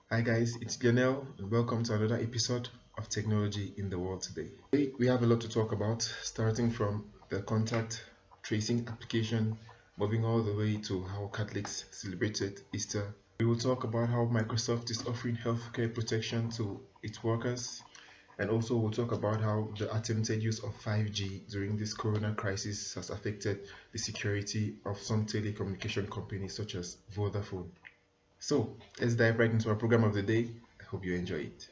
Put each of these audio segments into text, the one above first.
Hi guys, it's Lionel and welcome to another episode of Technology in the World Today. Today we have a lot to talk about, starting from the contact tracing application, moving all the way to how Catholics celebrated Easter. We will talk about how Microsoft is offering healthcare protection to its workers, and also we'll talk about how the attempted use of 5G during this corona crisis has affected the security of some telecommunication companies such as Vodafone. So let's dive right into our program of the day. I hope you enjoy it.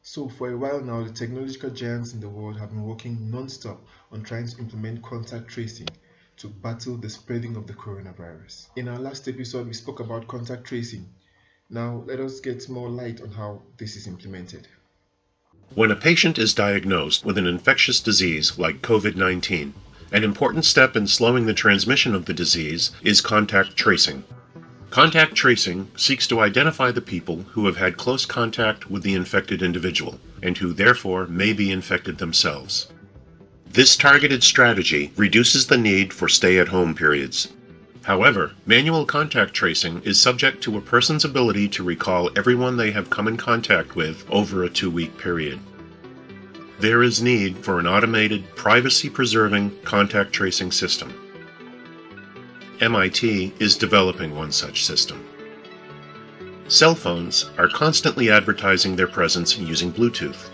So for a while now, the technological giants in the world have been working non-stop on trying to implement contact tracing to battle the spreading of the coronavirus. In our last episode, we spoke about contact tracing. Now let us get more light on how this is implemented. When a patient is diagnosed with an infectious disease like COVID-19, an important step in slowing the transmission of the disease is contact tracing. Contact tracing seeks to identify the people who have had close contact with the infected individual, and who therefore may be infected themselves. This targeted strategy reduces the need for stay-at-home periods. However, manual contact tracing is subject to a person's ability to recall everyone they have come in contact with over a 2-week period. There is need for an automated, privacy-preserving contact tracing system. MIT is developing one such system. Cell phones are constantly advertising their presence using Bluetooth.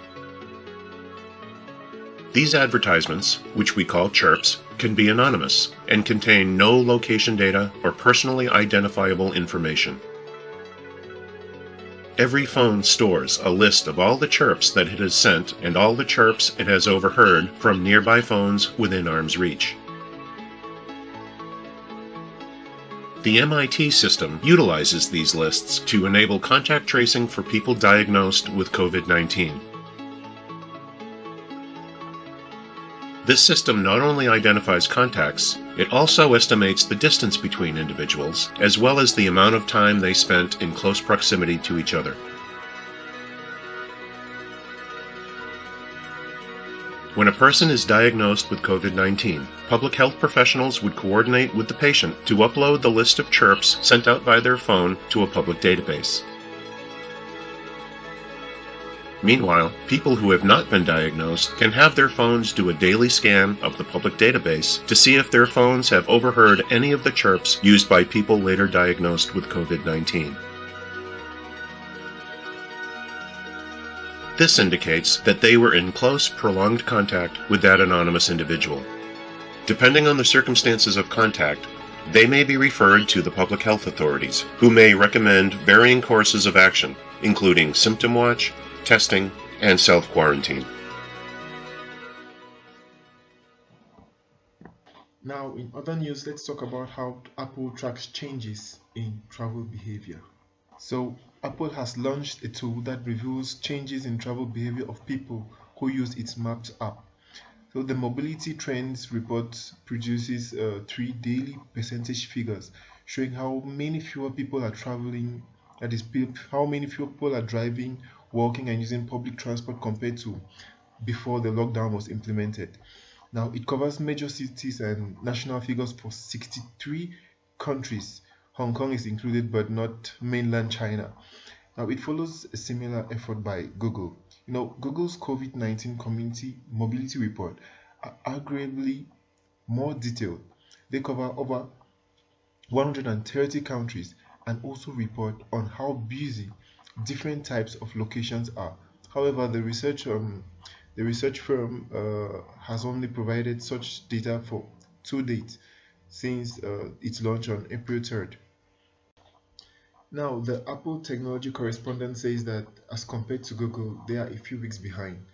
These advertisements, which we call chirps, can be anonymous and contain no location data or personally identifiable information. Every phone stores a list of all the chirps that it has sent and all the chirps it has overheard from nearby phones within arm's reach. The MIT system utilizes these lists to enable contact tracing for people diagnosed with COVID-19. This system not only identifies contacts, it also estimates the distance between individuals, as well as the amount of time they spent in close proximity to each other. When a person is diagnosed with COVID-19, public health professionals would coordinate with the patient to upload the list of chirps sent out by their phone to a public database. Meanwhile, people who have not been diagnosed can have their phones do a daily scan of the public database to see if their phones have overheard any of the chirps used by people later diagnosed with COVID-19. This indicates that they were in close, prolonged contact with that anonymous individual. Depending on the circumstances of contact, they may be referred to the public health authorities, who may recommend varying courses of action, including symptom watch, testing, and self-quarantine. Now, in other news, let's talk about how Apple tracks changes in travel behavior. So, Apple has launched a tool that reveals changes in travel behavior of people who use its Maps app. So, the Mobility Trends report produces 3 daily percentage figures showing how many fewer people are traveling, that is, how many fewer people are driving, walking, and using public transport compared to before the lockdown was implemented. Now, it covers major cities and national figures for 63 countries. Hong Kong is included, but not mainland China. Now, it follows a similar effort by Google. Google's COVID-19 Community Mobility Report are arguably more detailed. They cover over 130 countries and also report on how busy different types of locations are. However, the research firm has only provided such data for 2 days since its launch on April 3rd. Now, the Apple technology correspondent says that as compared to Google, they are a few weeks behind.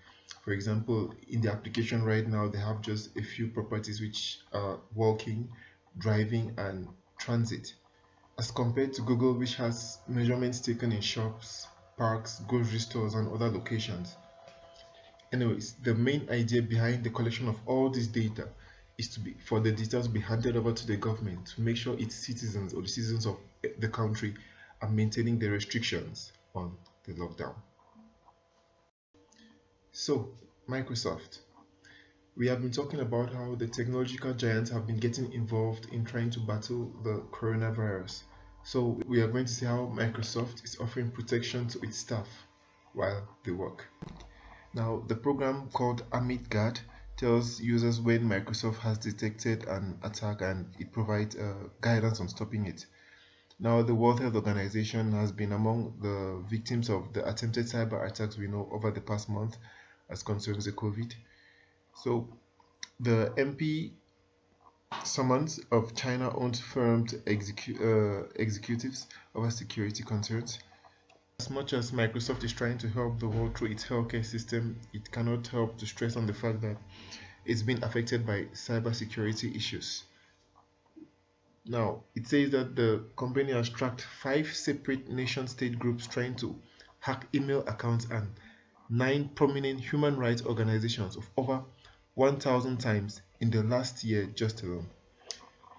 For example, in the application right now, they have just a few properties which are walking, driving, and transit, as compared to Google, which has measurements taken in shops, parks, grocery stores, and other locations. Anyways, the main idea behind the collection of all this data is for the data to be handed over to the government to make sure its citizens or the citizens of the country are maintaining the restrictions on the lockdown. So, Microsoft. We have been talking about how the technological giants have been getting involved in trying to battle the coronavirus. So we are going to see how Microsoft is offering protection to its staff while they work. Now, the program called Amit Guard tells users when Microsoft has detected an attack and it provides guidance on stopping it. Now, the World Health Organization has been among the victims of the attempted cyber attacks we know over the past month as concerns the COVID. So, the MP summons of China-owned firm to executives over security concerns. As much as Microsoft is trying to help the world through its healthcare system, it cannot help to stress on the fact that it's been affected by cybersecurity issues. Now, it says that the company has tracked 5 separate nation-state groups trying to hack email accounts and 9 prominent human rights organizations of over 1,000 times in the last year just alone.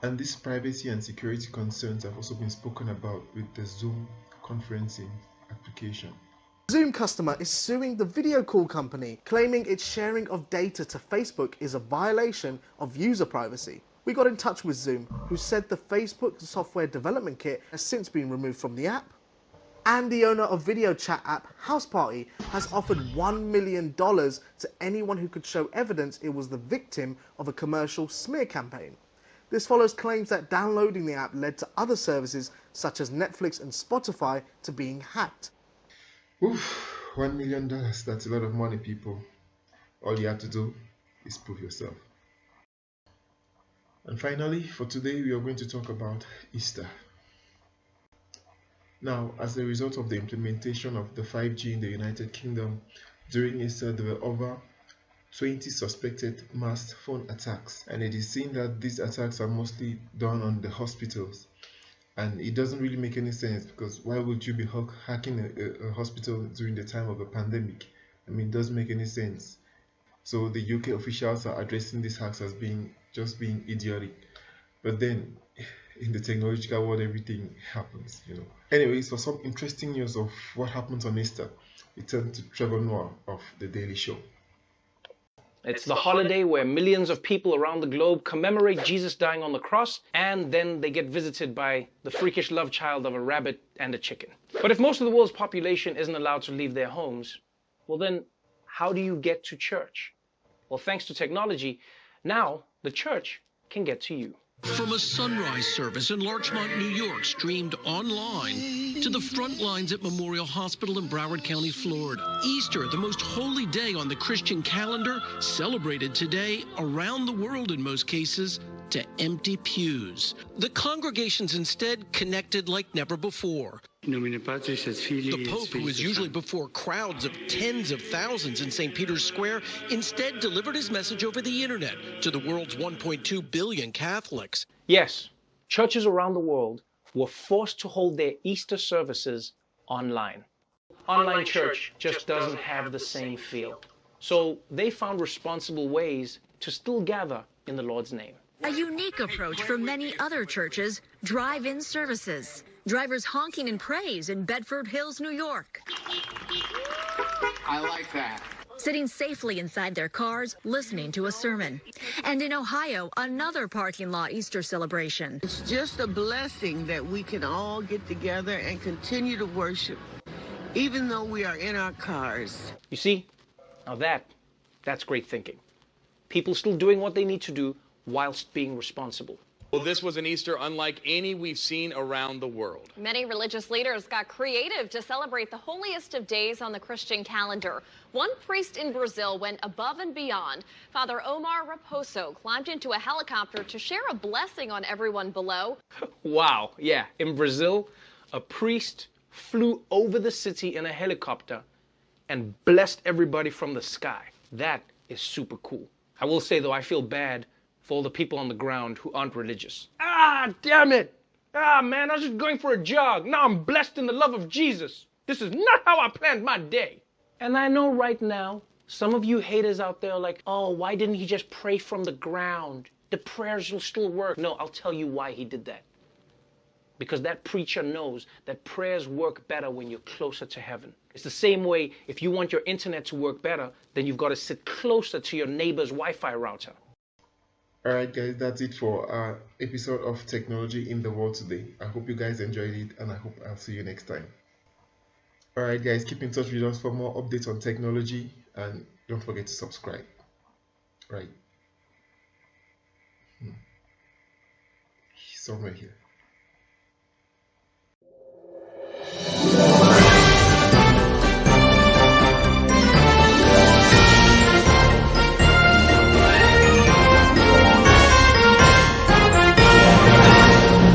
And these privacy and security concerns have also been spoken about with the Zoom conferencing application. Zoom customer is suing the video call company, claiming its sharing of data to Facebook is a violation of user privacy. We got in touch with Zoom, who said the Facebook software development kit has since been removed from the app. And the owner of video chat app House Party has offered $1 million to anyone who could show evidence it was the victim of a commercial smear campaign. This follows claims that downloading the app led to other services such as Netflix and Spotify to being hacked. Oof, $1 million, that's a lot of money, people. All you have to do is prove yourself. And finally, for today, we are going to talk about Easter. Now, as a result of the implementation of the 5G in the United Kingdom, during Easter there were over 20 suspected masked phone attacks, and it is seen that these attacks are mostly done on the hospitals. And it doesn't really make any sense, because why would you be hacking a hospital during the time of a pandemic? I mean, it doesn't make any sense. So the UK officials are addressing these hacks as being idiotic. But then, in the technological world, everything happens, Anyways, for some interesting news of what happens on Easter, we turn to Trevor Noah of The Daily Show. It's the holiday where millions of people around the globe commemorate Jesus dying on the cross, and then they get visited by the freakish love child of a rabbit and a chicken. But if most of the world's population isn't allowed to leave their homes, well then, how do you get to church? Well, thanks to technology, now the church can get to you. From a sunrise service in Larchmont, New York, streamed online, to the front lines at Memorial Hospital in Broward County, Florida. Easter, the most holy day on the Christian calendar, celebrated today around the world in most cases, to empty pews. The congregations instead connected like never before. The Pope, who is usually before crowds of tens of thousands in St. Peter's Square, instead delivered his message over the internet to the world's 1.2 billion Catholics. Yes, churches around the world were forced to hold their Easter services online. Online church just doesn't have the same feel. So they found responsible ways to still gather in the Lord's name. A unique approach for many other churches, drive-in services. Drivers honking in praise in Bedford Hills, New York. I like that. Sitting safely inside their cars, listening to a sermon. And in Ohio, another parking lot Easter celebration. It's just a blessing that we can all get together and continue to worship, even though we are in our cars. You see, now that's great thinking. People still doing what they need to do whilst being responsible. Well, this was an Easter unlike any we've seen around the world. Many religious leaders got creative to celebrate the holiest of days on the Christian calendar. One priest in Brazil went above and beyond. Father Omar Raposo climbed into a helicopter to share a blessing on everyone below. Wow, yeah, in Brazil, a priest flew over the city in a helicopter and blessed everybody from the sky. That is super cool. I will say, though, I feel bad for all the people on the ground who aren't religious. Ah, damn it! Ah, man, I was just going for a jog. Now I'm blessed in the love of Jesus. This is not how I planned my day. And I know right now Some of you haters out there are like, oh, why didn't he just pray from the ground? The prayers will still work. No, I'll tell you why he did that. Because that preacher knows that prayers work better when you're closer to heaven. It's the same way, if you want your internet to work better, then you've got to sit closer to your neighbor's Wi-Fi router. Alright guys, that's it for our episode of Technology in the World today. I hope you guys enjoyed it, and I hope I'll see you next time. Alright guys, keep in touch with us for more updates on technology, and don't forget to subscribe. Right. Somewhere here.